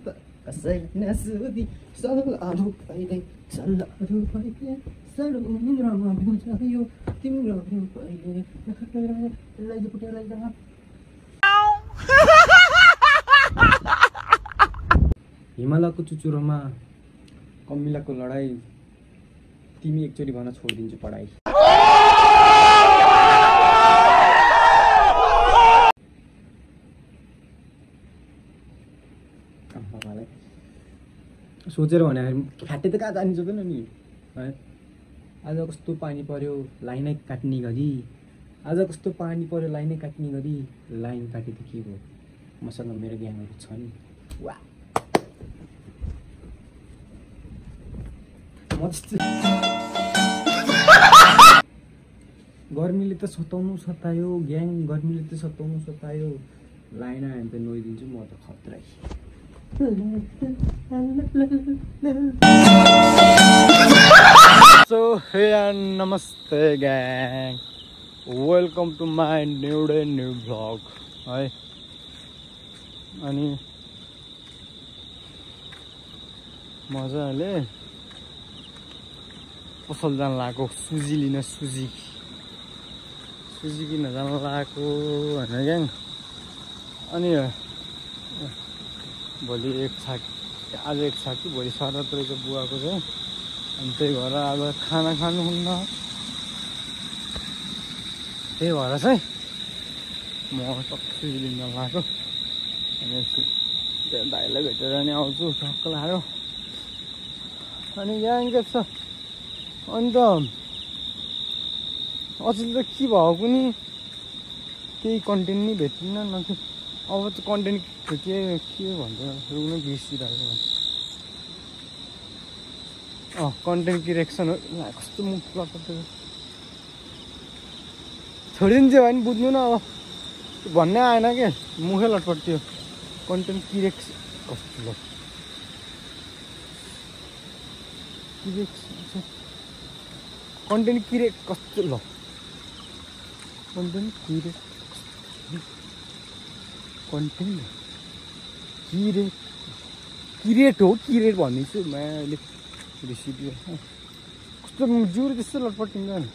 त कसैलाई नसोधी सल्लाहरु पहिले सल्लाहरु पहिले सडो निन्द्रामा बुझायो तिम्रो पहिले लैजा हिमालयको चुचुरोमा कमिलाको लडाई तिमी एकचोटी भन्न छोडिदिन्छु पढाइ सोचेर भने खाटे त कहाँ जानिन्छ पनि नि है आज कस्तो पानी पर्यो लाइनै काट्ने गरी आज कस्तो पानी पर्यो लाइनै काट्ने गरी लाइन काटे त के भयो मसँग मेरो ग्याङहरू छ नि वा गर्मीले त सतायो ग्याङ गर्मीले त सतायो लाइन आयो भने त नोइदिन्छु म त खतरै So hey and namaste gang, welcome to my new day new vlog. Hi ani मजाले पसल जान लागेको सुजी लिन सुजी किन जान लागेको हैन ग्याङ अनि भोलि आज एक छ कि भोलि शरदको बुवाको चाहिँ अनि त्यही भएर अब खाना खानुहुन्न त्यही भएर चाहिँ म टक्कै लिन लागेको अनि भाइलाई भेटेर नि आउँछु टक्क लाग्यो अनि यहाँ के छ अन्त अचेल त के भएको पनि केही कन्टेन्ट नि भेटिन्न न अब त कन्टेन्ट के भन्छ रुग्न बिर्सिरहेको कन्टेन्ट क्रिएसन हो कस्तो मुख लटपट्टो छोडिदिन्छ भने बुझ्नु न अब भन्ने आएन के मुखै लटपट्यो कन्टेन्ट क्रिएसन कस्तो ल कन्टेन्ट क्रिएट कस्तो ल कन्टेन्ट क्रिएट हो क्रिएट भनिदिन्छु म अहिले रेसिपी कस्तो जिउले त्यस्तो लटपटिन्छ नि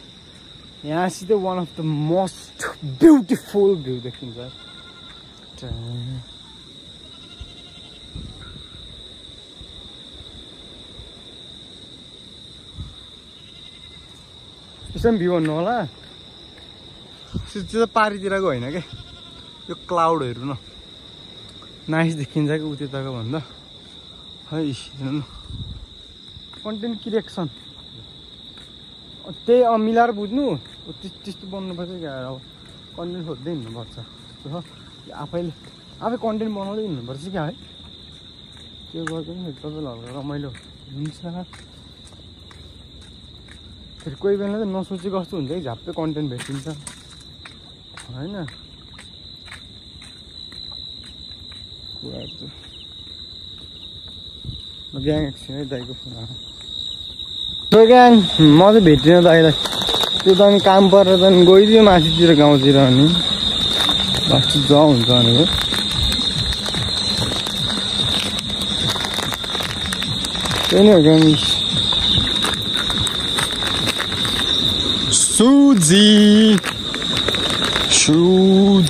यहाँसित one of the most beautiful view देखिन्छ यसो भ्यू भन्नु होला त्यो त पारीतिरको होइन क्या यो क्लाउडहरू न नाइस देखिन्छ कि उतिरको भन्दा है हेर्नु कन्टेन्ट क्रिएसन त्यही मिलाएर बुझ्नु त्यस्तो बन्नुपर्छ क्या अब कन्टेन्ट खोज्दै हिँड्नुपर्छ आफै कन्टेन्ट बनाउँदै हिँड्नुपर्छ क्या है त्यो गर्दा पनि तपाईँलाई रमाइलो हुन्छ फेरि कोही बेला त नसोचेको कस्तो हुन्छ कि झ्याप्पै कन्टेन्ट भेटिन्छ होइन ग्याङ एकछिन है दाइको फोन त्यो ग्याङ म चाहिँ भेटिनँ दाइलाई त्यो त अनि काम परेर त गइदियो माथितिर गाउँतिर अनि बाँच्छु ज हुन्छ भनेको त्यही नै हो ग्याङ सुजी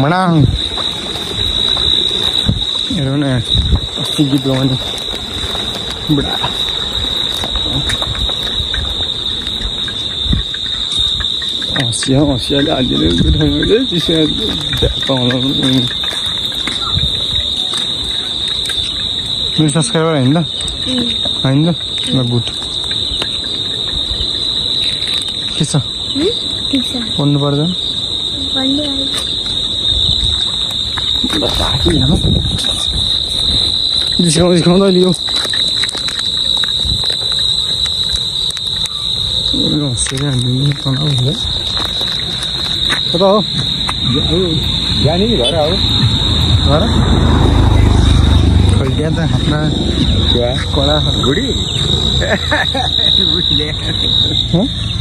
मनाङ हेरौँ न अस्ति गीत गाउने बुढा हँसियाले हालिदिनु मेरो सब्सक्राइबर होइन ल ल गुड के छ पढ्नु पर्दैन सिकाउँदा लियो कता हो जाने नि घर अब घर खोलिदिया त आफ्ना कडा बुढी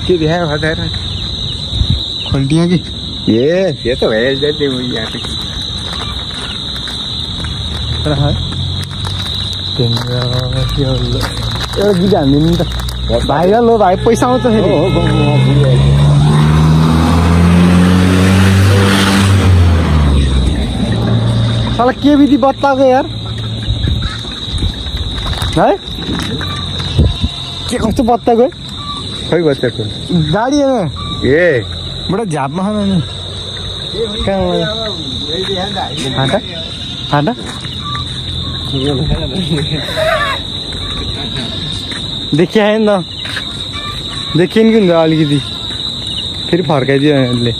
के देखायो खताएर खोलिदिया कि ये तो भइहाल्छ त्यो यहाँ एउटा गीत हानिदिनु नि त भाइरल हो भाइ पैसा आउँछ फेरि साला के विधि बत्ताको यार है के कस्तो बत्ताको खै बच्चाको गाडी होइन ए बडा झापमा खानु नि फाटा फाटा देखिया नि त देखियो नि हुन्छ अलिकति फेरि फर्काइदियो यसले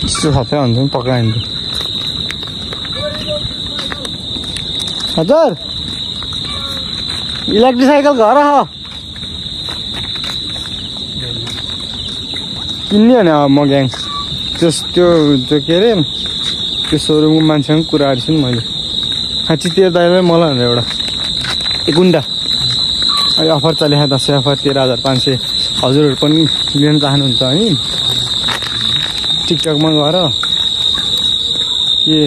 यस्तो सबै हुन्छ नि पक्राइन्छ हजुर इलेक्ट्रिक साइकल घर हो किन्ने भने अब म ग्याङ त्यो के अरे त्यो सोरुमको मान्छेसँग कुरा गर्छु नि मैले खाँची तेह्र दाइलाई मलाई भनेर एउटा एक गुन्डा अहिले अफर चलेको दसैँ अफर 13,500 हजुरहरू पनि लिन चाहनुहुन्छ है टिकटकमा गएर के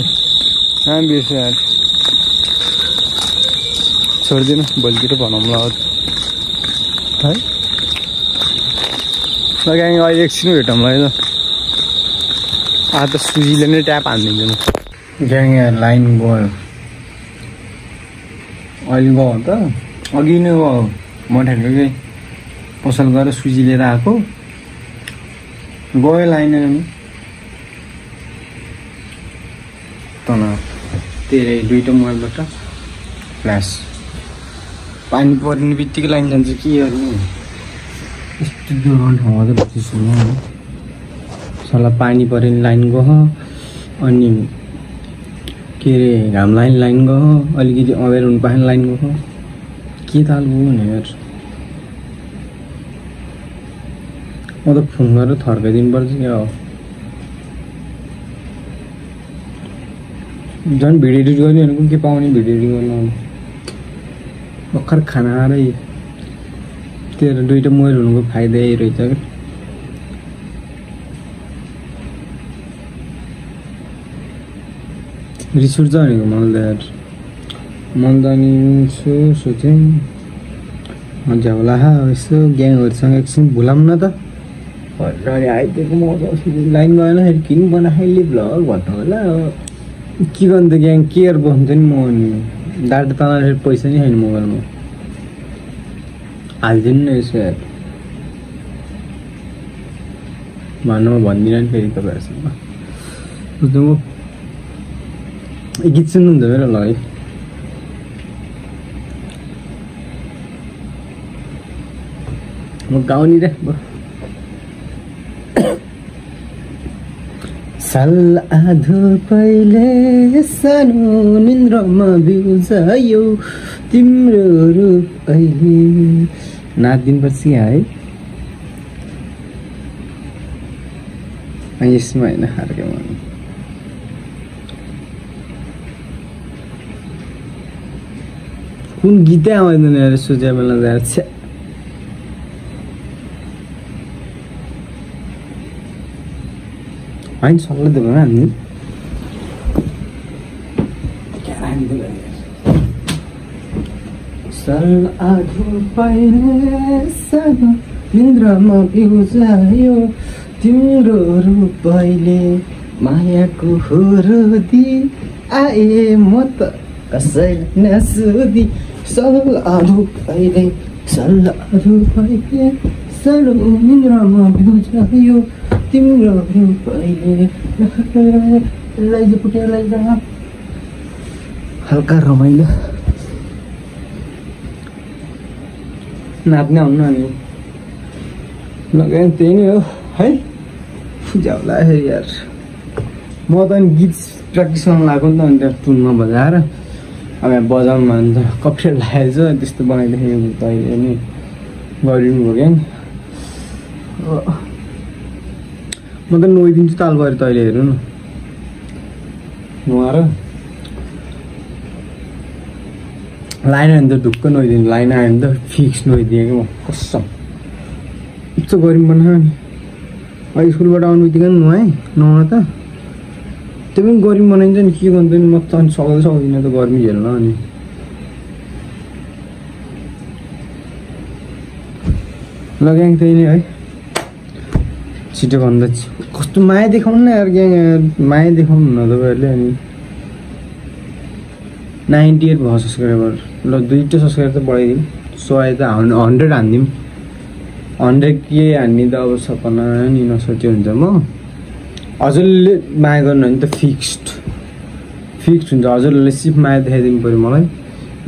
नाम बिर्स्यो यार छोडिदिनु भोलितिर भनौँला है लगाएँ अहिले एकछिन भेटौँला है त आज त सुजीले नै ट्याप हानिदिन्छु म ग्याङ यहाँ लाइन गयो अहिले गयो त अघि नै गयो म ठ्याक्कै पसल गएर सुजी लिएर आएको गयो लाइन तल तेह्रै दुईवटा मोबाइलबाट फ्ल्यास पानी पर्ने बित्तिकै लाइन जान्छ के गर्नु यस्तो दुर्गम ठाउँमा त बसिछु म सल्लाह पानी पऱ्यो नि लाइन गयो अनि के अरे घाम लाइन गयो अलिकति अँधेर हुनु पाएन लाइन गयो के ताल गयो भनेर म त फोन गरेर थर्काइदिनु पर्छ क्या हो झन् भिडियो एडिट गर्ने भनेको के पाउने भिडियो एडिट गर्नु भर्खर खाना आएरै तेरो दुईवटा मोबाइल हुनुको फाइदा यही रहेछ क्या रिस उठ्छ भनेको मलाई त अनि सोचेँ मजा होला यसो ग्याङहरूसँग एकछिन भुलाऊँ न त भनेर आइदिएको मजा लाइन गएन फेरि किन बनाइले भ्लग भन्नु होला के गर्नु त ग्याङ केयर बस्छ नि म अनि डाटा तल पैसा नि छैन मोबाइलमा हालिदिनु न यसो यार भन्नु म भन्दिनँ नि फेरि तपाईँहरूसँग बुझ्नु म गीत सुन्नुहुन्छ मेरो ल है म गाउने रे साल आधो पहिले सानो निन्द्रमा बिउजायो तिम्रो रूप अहिले नाचिदिनुपर्छ है यसमा होइन हार्केमा कुन गीतै आउँदैन यार सोचे बेला जान्छ होइन सल्लाह दिएको हामी साल आधो पहिले सानो निन्द्रमा बिउजायो तिम्रो रूप अहिले मायाको होरोदी आए म त कसैलाई नसोधी सल्लाह पहिले सानो निन्द्रमा बिउजायो तिम्रो रूप अहिले लैजा हल्का रमाइलो नाच्ने आउनु अनि लगाएँ त्यही नै हो है पूजा होला यार म त अनि गीत प्र्याक्टिस गर्नु लाग्यो नि त अनि त्यहाँ टुनमा बजाएर अब यहाँ बजाउनुमा अन्त कपरेट लागेको छ त्यस्तो बनाइदिएको त अहिले नि गरिदिनु भयो क्या म त नुहाइदिन्छु ताल पऱ्यो तैँले हेर्नु न नुहाएर लाइन आयो भने त ढुक्क नुहाइदिनु लाइन आयो भने त फिक्स नुहाइदिएँ कि म कसम यस्तो गऱ्यौँ बना नि स्कुलबाट आउनु बित्तिकै नुहाएँ नुहाउन त त्यो पनि गर्मी बनाइन्छ नि के गर्नु नि म त अनि सक्दिनँ त गर्मी झेल्न अनि ग्याङ त्यही नै है छिटो भन्दा कस्तो माया देखाउनु न यार ग्याङ माया देखाउनु न तपाईँहरूले अनि 98 भयो सब्सक्राइबर ल 2टा सब्सक्राइबर त बढाइदिउँ 100 त 100 हान्दिउँ 100 के हान्ने त अब सपना नि नसोच्यो हुन्छ म हजुरले माया गर्नु भने त फिक्स्ड हुन्छ हजुरहरूले सिर्फ माया देखाइदिनु पऱ्यो मलाई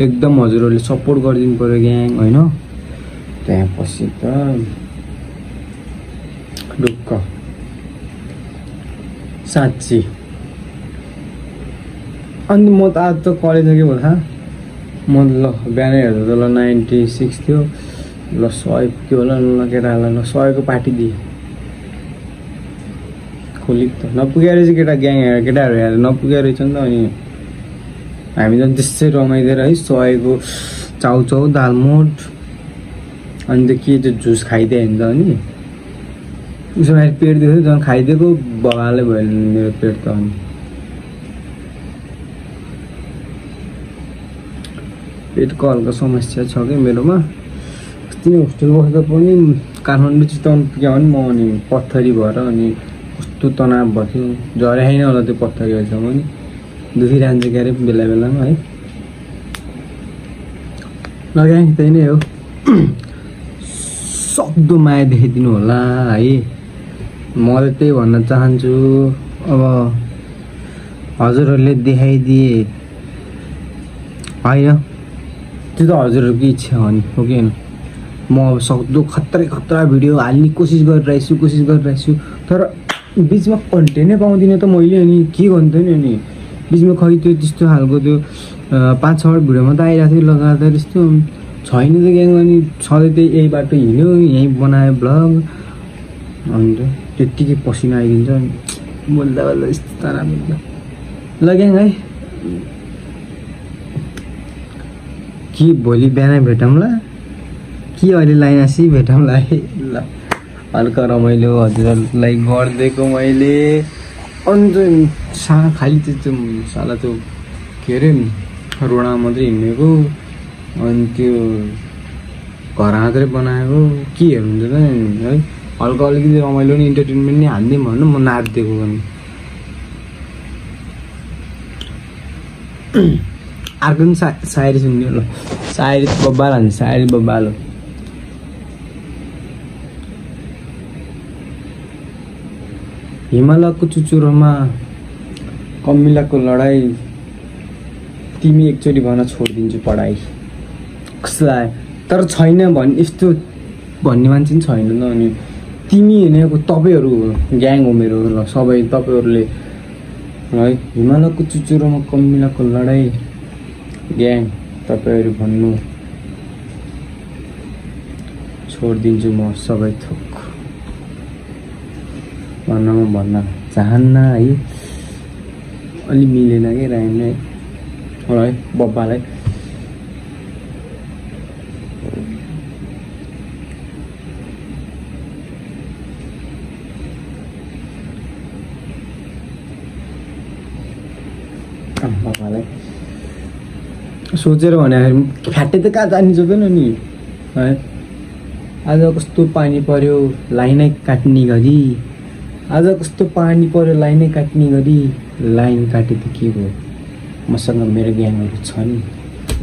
एकदम हजुरहरूले सपोर्ट गरिदिनु पऱ्यो ग्याङ होइन त्यहाँपछि त ढुक्क साँच्ची अनि म त आज त कलेज के भयो थाहा म ल बिहानै हेर्दा त ल 96 थियो ल 100 के होला ल केटाहरूलाई ल 100 को पार्टी दिएँ खोलिक त नपुगेर चाहिँ केटाहरू हेरेर नपुगेर रहेछ नि त अनि हामी त त्यसै रमाइदिएर है 100 को चाउचाउ दालमोट अनि त के चाहिँ जुस खाइदियो नि त अनि उसो मेरो पेट दुख्यो झन् खाइदिएको बगाले भयो मेरो पेट त अनि पेटको हल्का समस्या छ कि मेरोमा अस्ति नै होस्टेल बस्दा पनि काठमाडौँ चितवन पुग्यो भने म अनि पत्थरी भएर अनि कस्तो तनाव भयो झरे होइन होला त्यो पत्थरी अहिलेसम्म नि दुखिरहन्छ के अरे बेला बेलामा है लगाएँ त्यही नै हो सक्दो माया देखाइदिनु होला है म त त्यही भन्न चाहन्छु अब हजुरहरूले देखाइदिए होइन त्यो त हजुरहरूको इच्छा हो नि हो कि होइन म अब सक्दो खतरा भिडियो हाल्ने कोसिस गरिरहेको छु तर बिचमा कन्टेन्टै पाउँदिनँ त मैले अनि के गर्नु नि अनि बिचमा खै त्यो त्यस्तो खालको त्यो 5-6 भिडियोमा त आइरहेको थियो लगातार त्यस्तो छैन त ग्याङ अनि सधैँ त्यही यही बाटो हिँड्यो यहीँ बनायो भ्लग अन्त त्यत्तिकै पसिना आइदिन्छ अनि बोल्दा यस्तो तनाव हुन्छ ल ग्याङ है कि भोलि बिहान भेटौँला कि अहिले लाइनासी भेटौँला है ल हल्का रमाइलो हजुरहरूलाई गरिदिएको मैले अन्त खालि त्यो साला त्यो के अरे रोडा मात्रै हिँडेको अनि त्यो घर हातले बनाएको के हेर्नुहुन्छ त है हल्का अलिकति रमाइलो नि इन्टरटेनमेन्ट नि हान्दिउँ भन्नु म नाचिदिएको पनि अर्को पनि सायरी सुन्ने ल सायरी बब्बाल हान्छ सायरी बब्बाल हो हिमालयको चुचुरोमा कमिलाको लडाई तिमी एकचोटि भन छोडिदिन्छु पढाइ कसलाई तर छैन भन्ने यस्तो भन्ने मान्छे पनि छैन न अनि तिमी हिँडेको तपाईँहरू ग्याङ हो मेरो ल सबै तपाईँहरूले है हिमालयको चुचुरोमा कमिलाको लडाई ग्याङ तपाईँहरू भन्नु छोडिदिन्छु म सबै थोक भन्न चाहन्न है अलि मिलेन कि राइम नै है बब्बालाई बब्बालाई सोचेर भन्दाखेरि फ्याटे त कहाँ जानिन्छ त नि है आज कस्तो पानी पर्यो लाइनै काट्ने गरी आज कस्तो पानी पर्यो लाइनै काट्ने गरी लाइन काटे त के भयो मसँग मेरो ग्याङहरू छ नि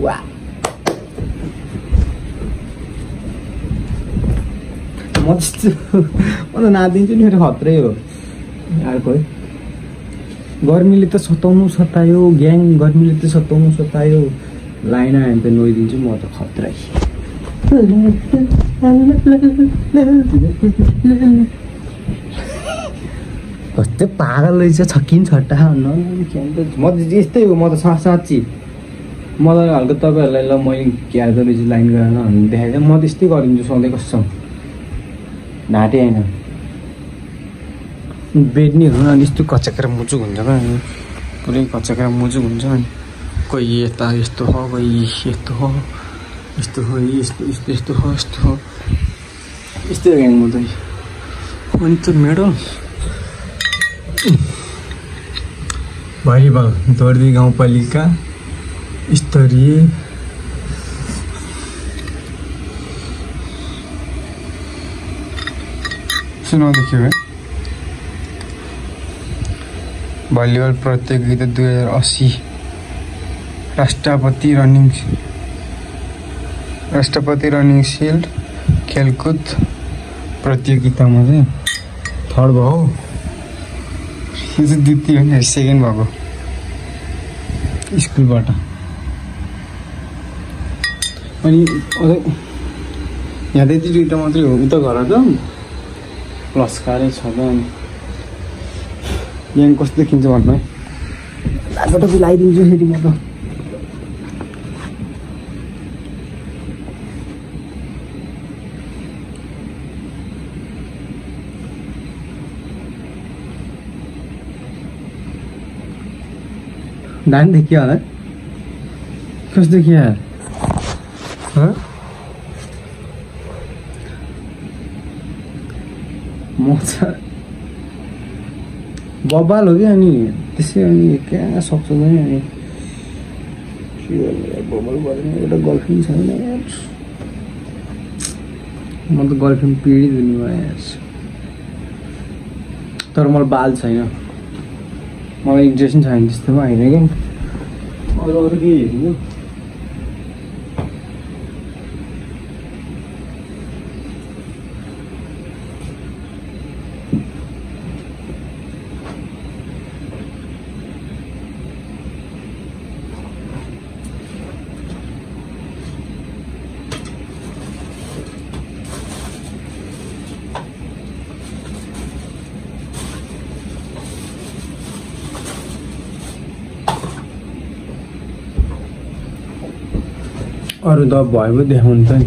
वा म त्यस्तो म त नाचिदिन्छु नि मेरो खत्रै हो अर्को है गर्मीले त सतायो ग्याङ गर्मीले त सतायो लाइन आयो भने त नुहाइदिन्छु म त खत्रै कस्तो पागल रहेछ छक्किन छट्टा म त यस्तै हो म त साँच्ची मलाई हल्का तपाईँहरूलाई ल मैले क्यार्दो रहेछु लाइन गरेर भन्नु देखाइदिएँ म त यस्तै गरिदिन्छु सधैँ कसम ढाँटे होइन बेड्नेहरू अनि यस्तो कचकेर मुचुक हुन्छ क्या अनि पुरै कचकेर मुचुक हुन्छ अनि कोही यता यस्तो हो कोही यस्तो हो यस्तो हो यस्तो हो यस्तो हो यस्तै ग्याङ म त अनि त मेडल भलिबल दोर्दी गाउँपालिका स्तरीय सुनाउँदैछु है भलिबल प्रतियोगिता 2080 राष्ट्रपति रनिङ सिल्ड खेलकुद प्रतियोगितामा चाहिँ थर्ड भयो। यो चाहिँ द्वितीय हो नि, सेकेन्ड भएको स्कुलबाट। अनि यहाँ त यति दुईवटा मात्रै हो, उता घर त लस्कारै छ त। अनि यहाँ कस्तो देखिन्छ भन्नु है, लाटो टोपी लगाइदिन्छु फेरि म त। दान देखियो होला, कस्तो देखियो म चाहिँ बब्बाल हो कि। अनि त्यसै अनि कहाँ सक्छ नि, अनि के गर्नु बब्बाल गरेन। एउटा गर्लफ्रेन्ड छैन यार, म त गर्लफ्रेन्ड पीडित हुने भयो यार। तर मलाई बाल छैन, मलाई इन्ट्रेस्ट पनि छैन त्यस्तोमा, होइन क्या। अरू के हेर्नु अरू त भयो पो देखाउनु त नि।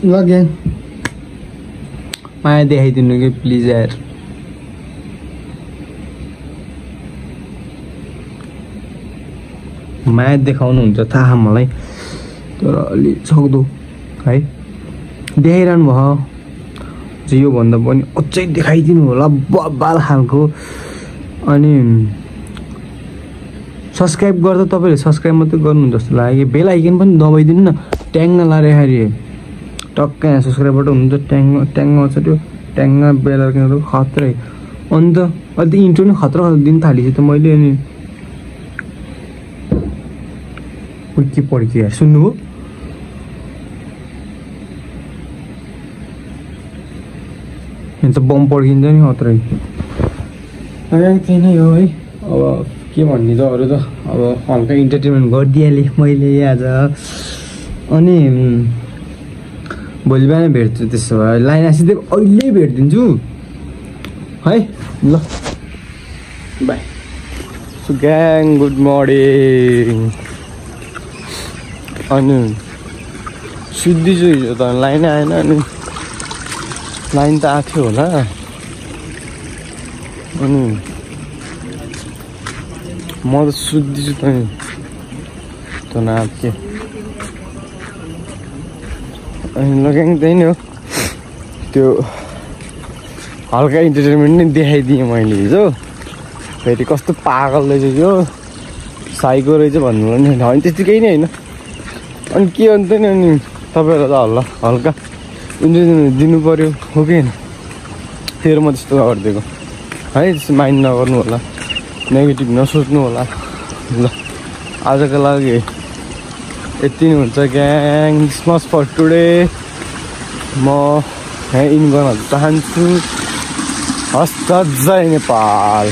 ल ग्याङ माया देखाइदिनु कि प्लिज यार। माया देखाउनुहुन्छ थाहा मलाई, तर अलि सक्दो है देखाइरहनु भयो। योभन्दा पनि अझै देखाइदिनु होला बब्बाल खालको। अनि सब्सक्राइब गर्दा तपाईँले सब्सक्राइब मात्रै गर्नु जस्तो लाग्यो। बेल आइकन पनि दबाइदिनु न, ट्याङ्ग लाएर टक्क यहाँ सब्सक्राइबबाट हुन्छ। ट्याङ्गमा छ त्यो ट्याङ्ग बेल आइकन खत्रै। अन्त अहिले इन्ट्रो नै खतरा दिन थालिसक्यो त मैले। अनि के पढ्यो यार, सुन्नुभयो? यहाँ त बम पड्किन्छ नि खत्रै। त्यही नै हो है। अब के भन्ने त अरू त अब हल्का इन्टरटेनमेन्ट गरिदिइहालेँ मैले आज। अनि भोलि बिहान भेट्छु, त्यसो भए लाइन आसिँदै अहिले भेटिदिन्छु है। ल by. So gang good morning. अनि सुत्दैछु, हिजो त लाइन आएन। अनि लाइन त आएको थियो होला। अनि म त सुत्दैछु त नि, त नाप के। अनि लगाङ त्यही नै हो, त्यो हल्का इन्टरटेनमेन्ट नै देखाइदिएँ मैले हिजो। फेरि कस्तो पागल रहेछ त्यो, साइको रहेछ भन्नु नि होइन, त्यतिकै नै होइन। अनि के अन्त नि, अनि तपाईँहरूलाई त हल्का इन्टरटेनमेन्ट दिनु पऱ्यो हो कि होइन। फेरि म त्यस्तो गरिदिएको है, त्यस्तो माइन्ड नगर्नु होला, नेगेटिभ नसोच्नु होला। ल आजको लागि यति नै हुन्छ ग्याङ। Much for today. म यहाँ इन गर्न चाहन्छु। हस्त जय नेपाल।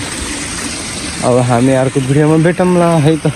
अब हामी अर्को भिडियोमा भेटौँला है त।